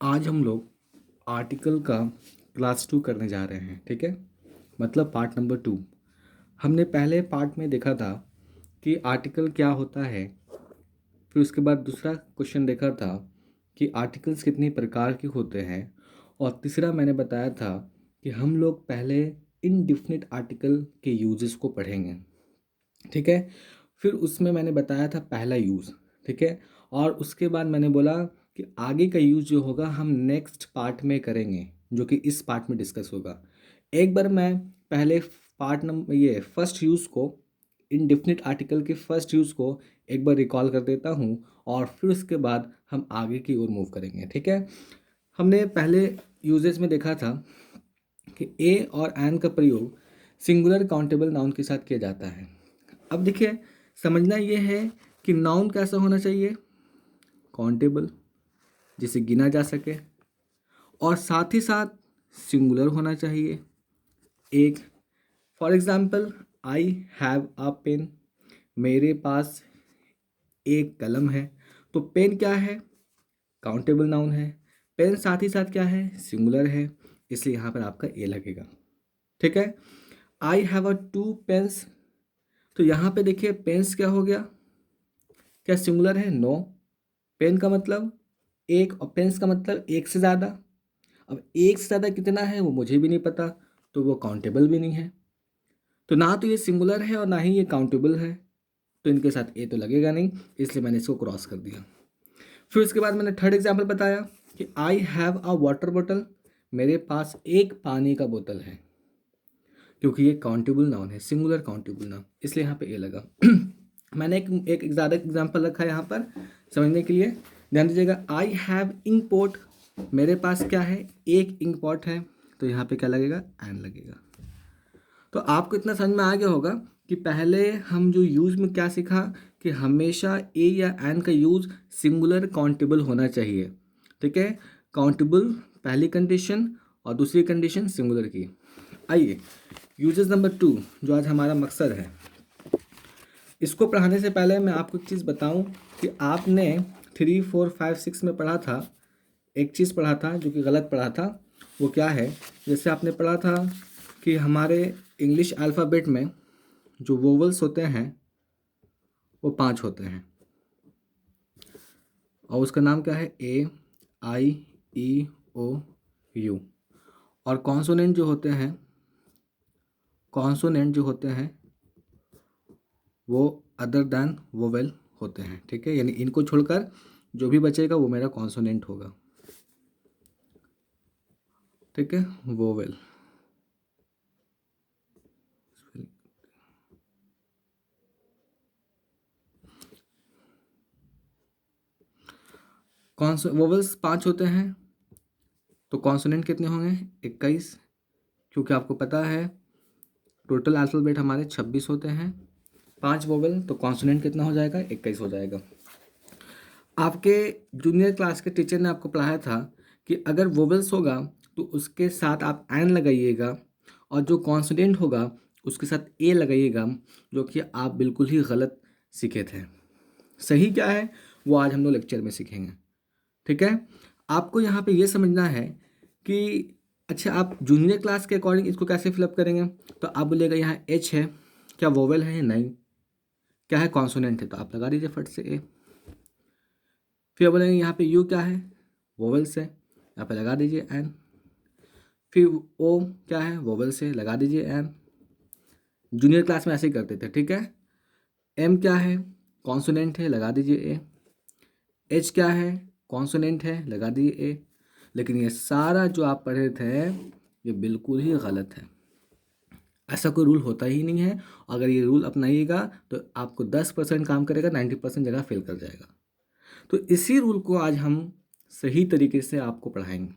आज हम लोग आर्टिकल का क्लास 2 करने जा रहे हैं। ठीक है, मतलब पार्ट नंबर 2। हमने पहले पार्ट में देखा था कि आर्टिकल क्या होता है, फिर उसके बाद दूसरा क्वेश्चन देखा था कि आर्टिकल्स कितनी प्रकार के होते हैं, और तीसरा मैंने बताया था कि हम लोग पहले इनडिफिनिट आर्टिकल के यूजेस को पढ़ेंगे। ठीक है, फिर उसमें मैंने बताया था पहला यूज़। ठीक है, और उसके बाद मैंने बोला कि आगे का यूज़ जो होगा हम नेक्स्ट पार्ट में करेंगे, जो कि इस पार्ट में डिस्कस होगा। एक बार मैं पहले पार्ट नंबर ये फर्स्ट यूज़ को, इनडिफिनिट आर्टिकल के फर्स्ट यूज़ को एक बार रिकॉल कर देता हूँ, और फिर उसके बाद हम आगे की ओर मूव करेंगे। ठीक है, हमने पहले यूजेस में देखा था कि ए और एन का प्रयोग सिंगुलर काउंटेबल नाउन के साथ किया जाता है। अब देखिए, समझना ये है कि नाउन कैसा होना चाहिए, काउंटेबल, जिसे गिना जा सके, और साथ ही साथ सिंगुलर होना चाहिए। एक for example, I have a pen, मेरे पास एक कलम है। तो पेन क्या है, काउंटेबल नाउन है। पेन साथ ही साथ क्या है, सिंगुलर है, इसलिए यहाँ पर आपका ए लगेगा। ठीक है, I have a two pens, तो यहाँ पे देखिए पेन्स क्या हो गया, क्या सिंगुलर है, नो। पेन का मतलब एक, और पेन्स का मतलब एक से ज़्यादा। अब एक से ज़्यादा कितना है वो मुझे भी नहीं पता, तो वो काउंटेबल भी नहीं है। तो ना तो ये सिंगुलर है और ना ही ये काउंटेबल है, तो इनके साथ ए तो लगेगा नहीं, इसलिए मैंने इसको क्रॉस कर दिया। फिर उसके बाद मैंने थर्ड एग्जाम्पल बताया कि आई हैव अ वाटर बॉटल, मेरे पास एक पानी का बोतल है, क्योंकि ये काउंटेबल नाउन है, सिंगुलर काउंटेबल नाउन, इसलिए यहाँ पे ए लगा। मैंने एक ज़्यादा एग्जाम्पल रखा है यहाँ पर समझने के लिए, ध्यान दीजिएगा। आई हैव इंक पॉट, मेरे पास क्या है, एक इंक पॉट है, तो यहाँ पे क्या लगेगा, एन लगेगा। तो आपको इतना समझ में आ गया होगा कि पहले हम जो यूज में क्या सीखा कि हमेशा ए या एन का यूज सिंगुलर काउंटेबल होना चाहिए। ठीक है, काउंटेबल पहली कंडीशन और दूसरी कंडीशन सिंगुलर की। आइए यूजेस नंबर 2, जो आज हमारा मकसद है, इसको पढ़ाने से पहले मैं आपको एक चीज़ बताऊं कि आपने 3, 4, 5, 6 में पढ़ा था, एक चीज़ पढ़ा था जो कि गलत पढ़ा था। वो क्या है, जैसे आपने पढ़ा था कि हमारे इंग्लिश अल्फ़ाबेट में जो वोवल्स होते हैं वो 5 होते हैं, और उसका नाम क्या है, ए, आई, ई, ओ, यू। और कॉन्सोनेंट जो होते हैं, कॉन्सोनेंट जो होते हैं वो अदर दैन वोवेल होते हैं। ठीक है, यानी इनको छोड़कर जो भी बचेगा वो मेरा कॉन्सोनेंट होगा। ठीक है, वोवेल। वोवेल्स 5 होते हैं, तो कॉन्सोनेंट कितने होंगे, 21, क्योंकि आपको पता है टोटल अल्फ़ाबेट हमारे 26 होते हैं, 5 वोवेल, तो कॉन्सोनेंट कितना हो जाएगा, 21 हो जाएगा। आपके जूनियर क्लास के टीचर ने आपको पढ़ाया था कि अगर वोवेल्स होगा तो उसके साथ आप एन लगाइएगा, और जो कॉन्सोनेंट होगा उसके साथ ए लगाइएगा, जो कि आप बिल्कुल ही गलत सीखे थे। सही क्या है वो आज हम लोग लेक्चर में सीखेंगे। ठीक है, आपको यहाँ पे ये समझना है कि अच्छा आप जूनियर क्लास के अकॉर्डिंग इसको कैसे फिलअप करेंगे। तो आप बोलिएगा यहाँ एच है, क्या वोवेल है, नहीं। क्या है, कॉन्सोनेंट है, तो आप लगा दीजिए फट से ए। फिर बोलेंगे यहाँ पे यू क्या है, वोवेल्स है, यहाँ पे लगा दीजिए एन। फिर ओ क्या है, वोवेल्स है, लगा दीजिए एन। जूनियर क्लास में ऐसे ही करते थे। ठीक है, एम क्या है, कॉन्सोनेंट है, लगा दीजिए ए। एच क्या है, कॉन्सोनेंट है, लगा दीजिए ए। लेकिन ये सारा जो आप पढ़े थे ये बिल्कुल ही गलत है, ऐसा कोई रूल होता ही नहीं है। अगर ये रूल अपनाइएगा तो आपको 10% काम करेगा, 90% जगह फेल कर जाएगा। तो इसी रूल को आज हम सही तरीके से आपको पढ़ाएंगे।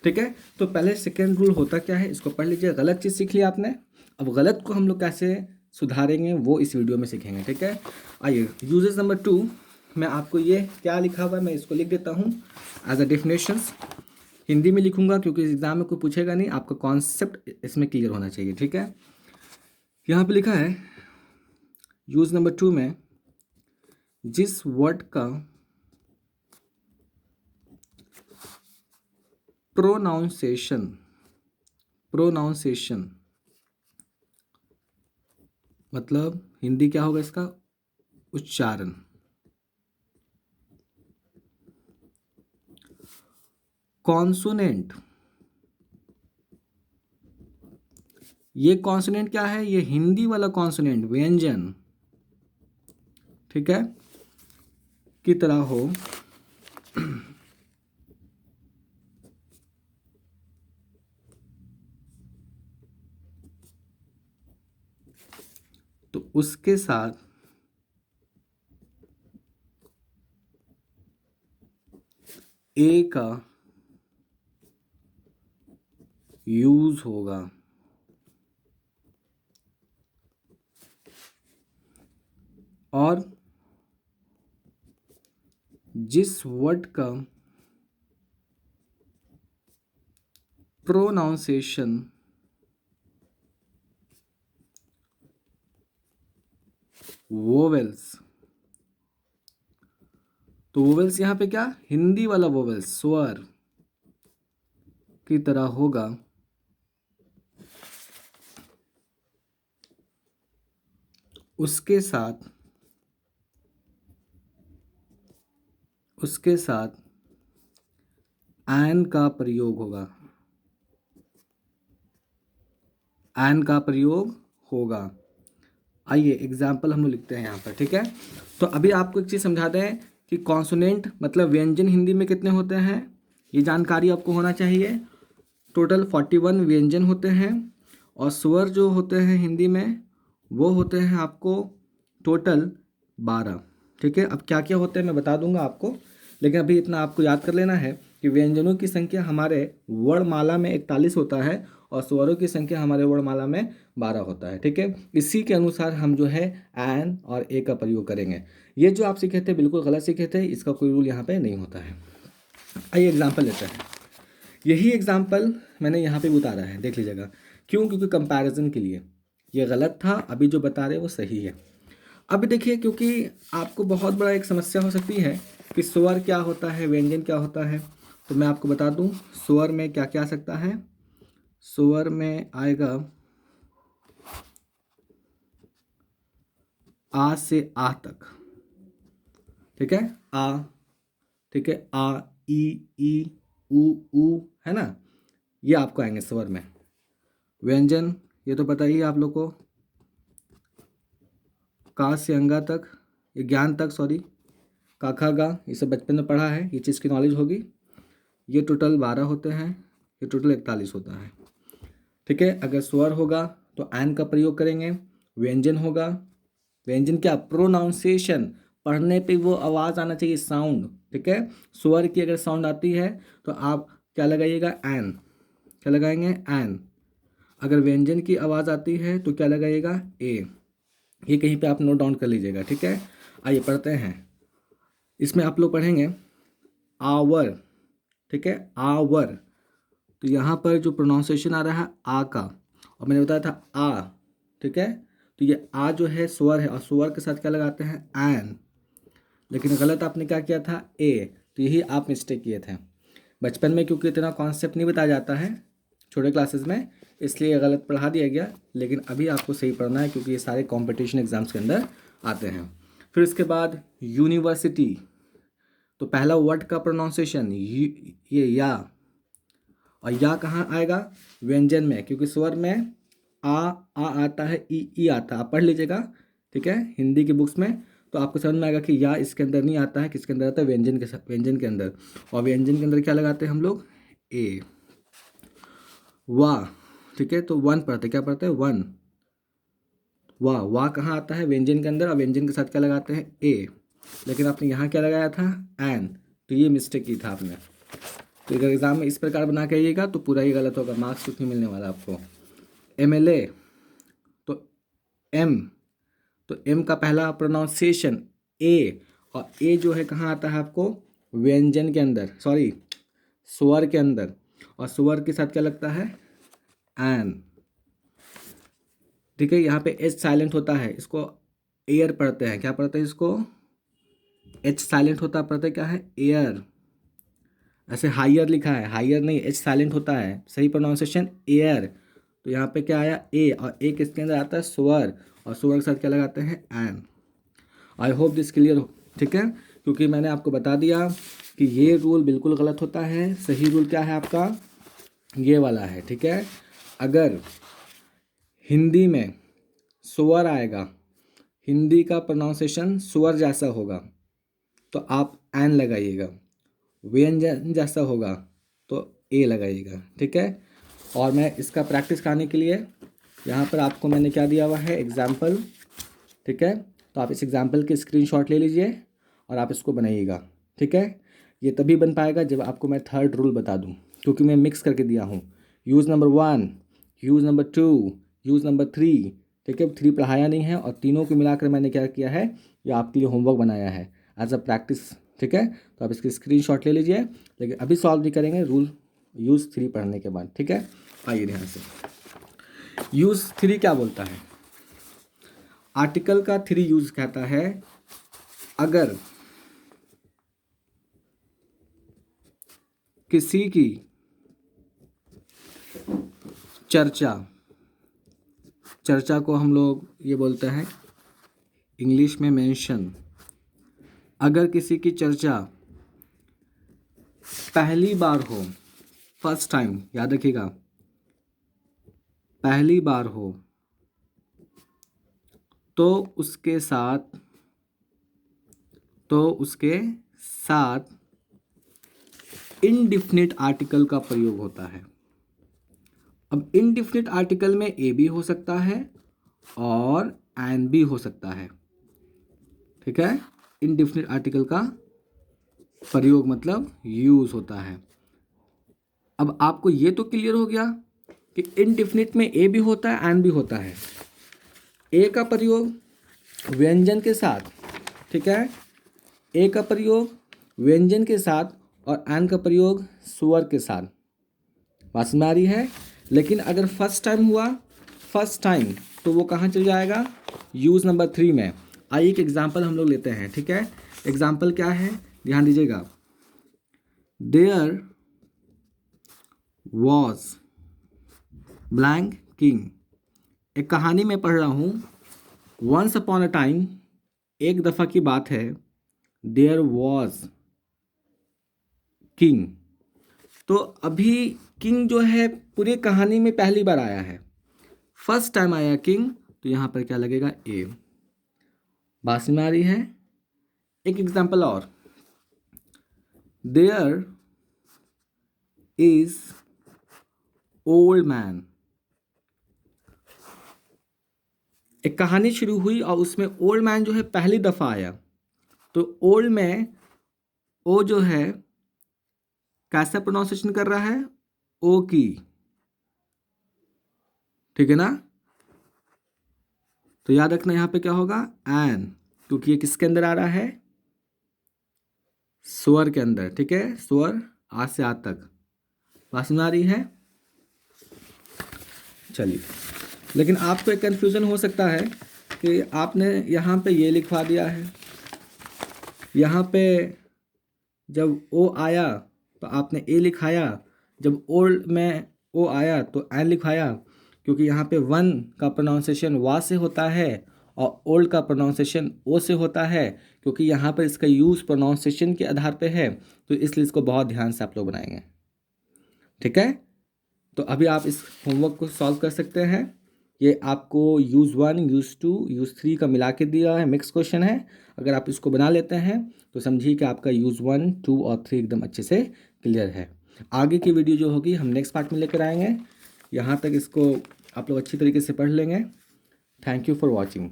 ठीक है, तो पहले सेकेंड रूल होता क्या है इसको पढ़ लीजिए। गलत चीज़ सीख लिया आपने, अब गलत को हम लोग कैसे सुधारेंगे वो इस वीडियो में सीखेंगे। ठीक है, आइए यूजेस नंबर 2 मैं आपको ये क्या लिखा हुआ है मैं इसको लिख देता हूँ एज अ डेफिनेशंस। हिंदी में लिखूंगा क्योंकि एग्जाम में कोई पूछेगा नहीं, आपका कॉन्सेप्ट इसमें क्लियर होना चाहिए। ठीक है, यहाँ पे लिखा है यूज नंबर 2 में, जिस वर्ड का प्रोनाउंसिएशन, प्रोनाउंसिएशन मतलब हिंदी क्या होगा इसका? उच्चारण। कॉन्सोनेंट, ये कॉन्सोनेंट क्या है? ये हिंदी वाला कॉन्सोनेंट व्यंजन, ठीक है, की तरह हो तो उसके साथ ए का यूज होगा। और जिस वर्ड का प्रोनाउंसिएशन वोवेल्स, तो वोवेल्स यहाँ पे क्या? हिंदी वाला वोवेल्स स्वर की तरह होगा, उसके साथ एन का प्रयोग होगा, एन का प्रयोग होगा। आइए एग्जाम्पल हम लोग लिखते हैं यहाँ पर, ठीक है। तो अभी आपको एक चीज़ समझा दें कि कॉन्सोनेंट मतलब व्यंजन हिंदी में कितने होते हैं, ये जानकारी आपको होना चाहिए। टोटल 41 व्यंजन होते हैं और स्वर जो होते हैं हिंदी में वो होते हैं आपको टोटल 12, ठीक है। अब क्या क्या होते हैं मैं बता दूंगा आपको, लेकिन अभी इतना आपको याद कर लेना है कि व्यंजनों की संख्या हमारे वर्णमाला में 41 होता है और स्वरों की संख्या हमारे वर्णमाला में 12 होता है, ठीक है। इसी के अनुसार हम जो है एन और ए का प्रयोग करेंगे। ये जो आप सीखे थे बिल्कुल गलत सीखे थे, इसका कोई रूल यहाँ पे नहीं होता है। आइए एग्जाम्पल लेते हैं। यही एग्जाम्पल मैंने यहाँ पे भी उतारा है, देख लीजिएगा। क्यों? क्योंकि कंपैरिजन के लिए। ये गलत था, अभी जो बता रहे हैं वो सही है। अब देखिए, क्योंकि आपको बहुत बड़ा एक समस्या हो सकती है कि स्वर क्या होता है, व्यंजन क्या होता है, तो मैं आपको बता दूं स्वर में क्या क्या आ सकता है। स्वर में आएगा आ से आ तक, ठीक है, आ, ठीक है, आ, ई, ऊ, है ना, ये आपको आएंगे स्वर में। व्यंजन ये तो पता ही है आप लोग को, का से अंगा तक, ये ज्ञान तक, सॉरी, का खा गा, ये सब बचपन में पढ़ा है, ये चीज़ की नॉलेज होगी। ये टोटल 12 होते हैं, ये टोटल 41 होता है, ठीक है। अगर स्वर होगा तो एन का प्रयोग करेंगे। व्यंजन होगा, व्यंजन क्या? प्रोनाउंसिएशन, पढ़ने पे वो आवाज़ आना चाहिए, साउंड, ठीक है। स्वर की अगर साउंड आती है तो आप क्या लगाइएगा? एन, क्या लगाएंगे? एन। अगर व्यंजन की आवाज़ आती है तो क्या लगाइएगा? ए। ये कहीं पे आप नोट डाउन कर लीजिएगा, ठीक है। आइए पढ़ते हैं। इसमें आप लोग पढ़ेंगे आवर, ठीक है, आवर। तो यहाँ पर जो प्रोनाउंसिएशन आ रहा है आ का, और मैंने बताया था आ, ठीक है। तो ये आ जो है स्वर है और स्वर के साथ क्या लगाते हैं? एन। लेकिन गलत आपने क्या किया था? ए। तो यही आप मिस्टेक किए थे बचपन में, क्योंकि इतना कॉन्सेप्ट नहीं बताया जाता है छोटे क्लासेस में, इसलिए गलत पढ़ा दिया गया। लेकिन अभी आपको सही पढ़ना है क्योंकि ये सारे कॉम्पिटिशन एग्जाम्स के अंदर आते हैं। फिर इसके बाद यूनिवर्सिटी, तो पहला वर्ड का प्रोनाउंसिएशन ये या, और या कहाँ आएगा? व्यंजन में, क्योंकि स्वर में आ आता है, ई आता है, आप पढ़ लीजिएगा, ठीक है, हिंदी की बुक्स में। तो आपको समझ में आएगा कि या इसके अंदर नहीं आता है, किसके अंदर आता है? व्यंजन के साथ, व्यंजन के अंदर। और व्यंजन के अंदर क्या लगाते हैं हम लोग? ए। वाह, ठीक है, तो वन पढ़ते, क्या पढ़ते हैं? वन। वाह, वाह कहाँ आता है? व्यंजन के अंदर, और व्यंजन के साथ क्या लगाते हैं? ए। लेकिन आपने यहाँ क्या लगाया था? एन। तो ये मिस्टेक की था आपने। तो अगर एग्जाम में इस प्रकार बना के आइएगा तो पूरा ही गलत होगा, मार्क्स कुछ नहीं मिलने वाला आपको। एमएलए, तो एम, तो एम का पहला प्रोनाउंसिएशन ए, और ए जो है कहाँ आता है आपको? व्यंजन के अंदर, सॉरी, स्वर के अंदर। और स्वर के साथ क्या लगता है? एन, ठीक है। यहाँ पे एच साइलेंट होता है, इसको एयर पढ़ते हैं, क्या पढ़ते हैं इसको? एच साइलेंट होता है, पढ़ते क्या है? एयर। ऐसे हायर लिखा है, हायर नहीं, एच साइलेंट होता है, सही प्रोनाउंसिएशन एयर। तो यहाँ पे क्या आया ए, और ए किसके अंदर आता है स्वर, और स्वर के साथ क्या लगाते हैं an. I hope this clear हो, ठीक है। क्योंकि मैंने आपको बता दिया कि ये रूल बिल्कुल गलत होता है, सही रूल क्या है आपका ये वाला है, ठीक है। अगर हिंदी में स्वर आएगा, हिंदी का प्रोनाउंसिएशन स्वर जैसा होगा तो आप एन लगाइएगा, व्यंजन जैसा होगा तो ए लगाइएगा, ठीक है। और मैं इसका प्रैक्टिस कराने के लिए यहाँ पर आपको मैंने क्या दिया हुआ है एग्जाम्पल, ठीक है। तो आप इस एग्जाम्पल के स्क्रीनशॉट ले लीजिए और आप इसको बनाइएगा, ठीक है। ये तभी बन पाएगा जब आपको मैं थर्ड रूल बता दूँ, क्योंकि मैं मिक्स करके दिया हूँ। Use number 1, use number 2, use number 3, ठीक है। 3 पढ़ाया नहीं है और तीनों को मिलाकर मैंने क्या किया है, ये आपके लिए होमवर्क बनाया है एज अ प्रैक्टिस, ठीक है। तो आप इसकी स्क्रीनशॉट ले लीजिए, लेकिन अभी सॉल्व भी करेंगे रूल यूज़ 3 पढ़ने के बाद, ठीक है। आइए ध्यान से, यूज़ 3 क्या बोलता है। आर्टिकल का 3 यूज़ कहता है अगर किसी की चर्चा, चर्चा को हम लोग ये बोलते हैं इंग्लिश में मेंशन, अगर किसी की चर्चा पहली बार हो, फर्स्ट टाइम, याद रखिएगा पहली बार हो, तो उसके साथ इनडिफिनिट आर्टिकल का प्रयोग होता है। अब इनडिफिनिट आर्टिकल में ए भी हो सकता है और एन भी हो सकता है, ठीक है। इनडिफिनिट आर्टिकल का प्रयोग मतलब यूज होता है। अब आपको ये तो क्लियर हो गया कि इनडिफिनिट में ए भी होता है एन भी होता है। ए का प्रयोग व्यंजन के साथ, ठीक है, ए का प्रयोग व्यंजन के साथ और एन का प्रयोग स्वर के साथ, बात समझ आ रही है। लेकिन अगर फर्स्ट टाइम हुआ, फर्स्ट टाइम, तो वो कहाँ चल जाएगा, यूज़ नंबर 3 में। आइए एक एग्जाम्पल हम लोग लेते हैं, ठीक है। एग्जाम्पल क्या है, ध्यान दीजिएगा। देयर वॉज ब्लैंक किंग, एक कहानी में पढ़ रहा हूँ, वंस अपॉन अ टाइम, एक दफ़ा की बात है, देयर वॉज किंग। तो अभी किंग जो है पूरी कहानी में पहली बार आया है, फर्स्ट टाइम आया किंग, तो यहाँ पर क्या लगेगा ए। बात में आ रही है। एक एग्जाम्पल और, देयर इज ओल्ड मैन, एक कहानी शुरू हुई और उसमें ओल्ड मैन जो है पहली दफ़ा आया, तो ओल्ड में ओ जो है कैसा प्रोनाउंसिएशन कर रहा है, ओ की, ठीक है ना। तो याद रखना यहाँ पे क्या होगा एन, क्योंकि ये किसके अंदर आ रहा है, स्वर के अंदर, ठीक है। स्वर आ से आ तक, बात समझ आ रही है। चलिए, लेकिन आपको एक कन्फ्यूज़न हो सकता है कि आपने यहाँ पे ये लिखवा दिया है, यहाँ पे जब ओ आया तो आपने ए लिखाया, जब ओल्ड में ओ आया तो एन लिखाया, क्योंकि यहाँ पे वन का प्रोनाउंसिएशन वा से होता है और ओल्ड का प्रोनाउंसिएशन ओ से होता है, क्योंकि यहाँ पर इसका यूज़ प्रोनाउंसिएशन के आधार पे है, तो इसलिए इसको बहुत ध्यान से आप लोग बनाएंगे, ठीक है। तो अभी आप इस होमवर्क को सॉल्व कर सकते हैं। ये आपको यूज़ 1, यूज़ 2, यूज़ 3 का मिला के दिया है, मिक्स क्वेश्चन है। अगर आप इसको बना लेते हैं तो समझिए कि आपका यूज़ 1, 2 और 3 एकदम अच्छे से क्लियर है। आगे की वीडियो जो होगी हम नेक्स्ट पार्ट में लेकर आएंगे। यहाँ तक इसको आप लोग अच्छी तरीके से पढ़ लेंगे। Thank you for watching.